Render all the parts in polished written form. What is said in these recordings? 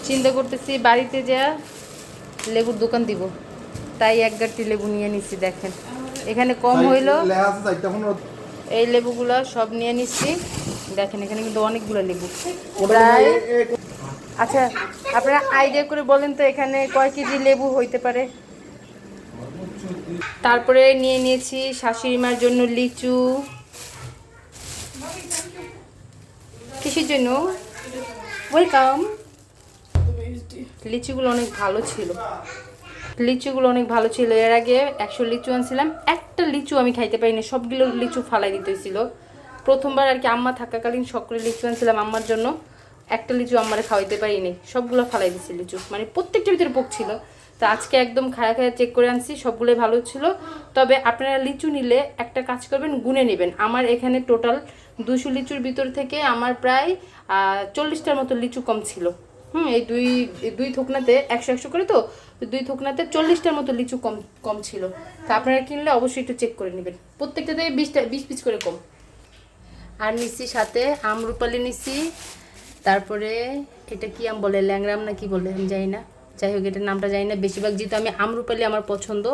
চিন্তা করতেছি বাড়িতে যা লেবুর দোকান দিব, তাই এক গাঁটি লেবু নিয়ে নিচ্ছি। দেখেন এখানে কম হইলো, এই লেবুগুলো সব নিয়ে নিচ্ছি। দেখেন এখানে কিন্তু অনেকগুলো লেবু প্রায়। আচ্ছা আপনারা আইডিয়া করে বলেন তো এখানে কয় কেজি লেবু হইতে পারে। তারপরে নিয়ে নিয়েছি শাশুড়ি মার জন্য লিচু। কিসের জন্য? ওয়েলকাম। লিচুগুলো অনেক ভালো ছিল, লিচুগুলো অনেক ভালো ছিল। এর আগে 100 লিচু আনছিলাম, একটা লিচু আমি খাইতে পারিনি, সবগুলো লিচু ফালাই দিতে হয়েছিল। প্রথমবার আর কি আম্মা থাকাকালীন সকলে লিচু আনছিলাম আম্মার জন্য, একটা লিচু আম্মারে খাওয়াইতে পারিনি, সবগুলো ফালাই দিচ্ছি লিচু, মানে প্রত্যেকটার ভিতরে পোক ছিল। তো আজকে একদম খায়া খায়া চেক করে আনছি, সবগুলোই ভালো ছিল। তবে আপনারা লিচু নিলে একটা কাজ করবেন, গুনে নেবেন। আমার এখানে টোটাল 200 লিচুর ভিতর থেকে আমার প্রায় 40টার মতো লিচু কম ছিল। এই দুই থোকনাতে 100 করে, তো 2 থোকনাতে 40টার মতো লিচু কম কম ছিল। তা আপনারা কিনলে অবশ্যই একটু চেক করে নেবেন, প্রত্যেকটাতে 20 পিস করে কম। আর নিচ্ছি সাথে আমরুপালি নিচ্ছি। তারপরে এটা কি আম বলে, ল্যাংরাম না কি বলে আমি জানি না, যাই হোক এটার নামটা জানি না। বেশিরভাগ যেহেতু আমি আমরুপালি আমার পছন্দ,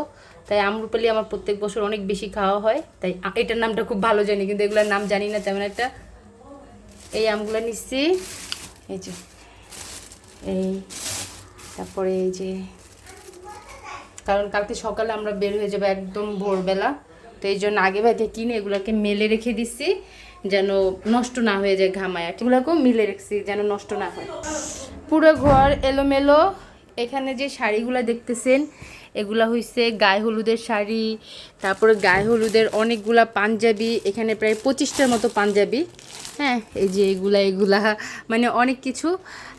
তাই আমরুপালি আমার প্রত্যেক বছর অনেক বেশি খাওয়া হয়, তাই এটার নামটা খুব ভালো জানি, কিন্তু এগুলোর নাম জানি না তেমন একটা। এই আমগুলো নিচ্ছি, এই যে এই, তারপরে এই যে, কারণ কালকে সকালে আমরা বের হয়ে যাবো একদম ভোরবেলা, তো এই জন্য আগে ভাগে কিনে এগুলোকে মেলে রেখে দিচ্ছি যেন নষ্ট না হয়ে যায় ঘামায়। এগুলোকেও মিলে রেখেছি যেন নষ্ট না হয়। পুরো ঘর এলোমেলো। এখানে যে শাড়িগুলো দেখতেছেন এগুলা হইছে গায়ে হলুদের শাড়ি, তারপরে গায়ে হলুদের অনেকগুলা পাঞ্জাবি, এখানে প্রায় 25টার মতো পাঞ্জাবি। হ্যাঁ এই যে এগুলা মানে অনেক কিছু।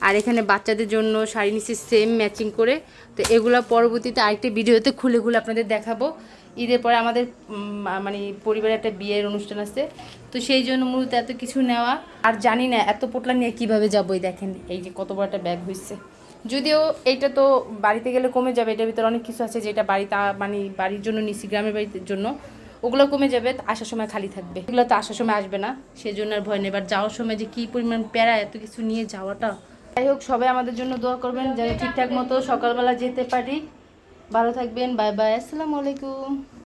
আর এখানে বাচ্চাদের জন্য শাড়ি নিচ্ছি সেম ম্যাচিং করে। তো এগুলা পরবর্তীতে আরেকটা ভিডিওতে খুলে খুলে আপনাদের দেখাবো। ঈদের পরে আমাদের মানে পরিবারে একটা বিয়ের অনুষ্ঠান আছে, তো সেই জন্য মূলত এত কিছু নেওয়া। আর জানি না এত পোটলা নিয়ে কীভাবে যাবো। দেখেন এই যে কত বড় একটা ব্যাগ হয়েছে, যদিও এইটা তো বাড়িতে গেলে কমে যাবে, এটার ভিতরে অনেক কিছু আছে যেটা বাড়িতে মানে বাড়ির জন্য নিচ্ছি, গ্রামের বাড়ির জন্য, ওগুলো কমে যাবে, আসার সময় খালি থাকবে। এগুলো তো আসার সময় আসবে না, সেই জন্য আর ভয় নেই। এবার যাওয়ার সময় যে কী পরিমাণ প্যারা এত কিছু নিয়ে যাওয়াটা। যাই হোক সবাই আমাদের জন্য দোয়া করবেন যেন ঠিকঠাক মতো সকালবেলা যেতে পারি। ভালো থাকবেন, বাই বাই, আসসালামু আলাইকুম।